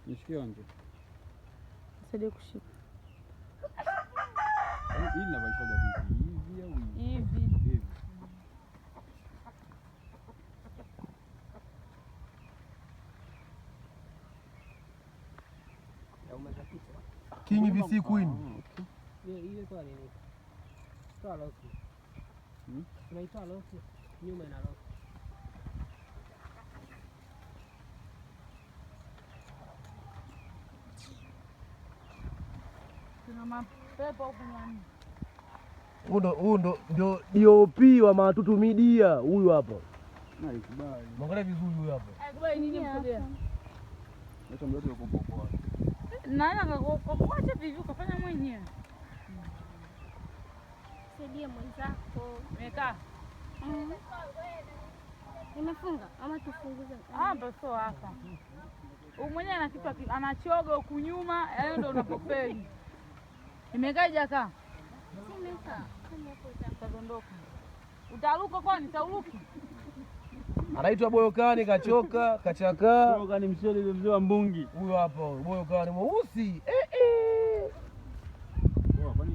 Nishikie wanje. Saidie kushika. Hili linavalishoga vipi? Hivi au hivi? Hivi. King VC Queen. Ile kwa nini? Toa losi. Unaitoa losi, nyuma ina losi. Kuna mapepo huko ndani. Huyu ndio DOP wa Matutu Media huyu hapo. Naikubali. Mwangalia vizuri huyu hapo. Kubali nini msogea? Hata mdoto yuko poa. Naona kuacha vivi ukafanya mwenyewe. Saidia mwenzako. Mekaa. Nimefunga ama tufunguze? Basi hapa. Mwenyewe ana kitu anachoga huku nyuma, hayo ndio unapofeli. Imekaa jaka. Simekaa. Kama hapo utadondoka. Utaruka kwani sauruki? Anaitwa Boyokani, kachoka, kachakaa. Boyokani mshele mzee wa mbungi. Huyo hapo, Boyokani mweusi.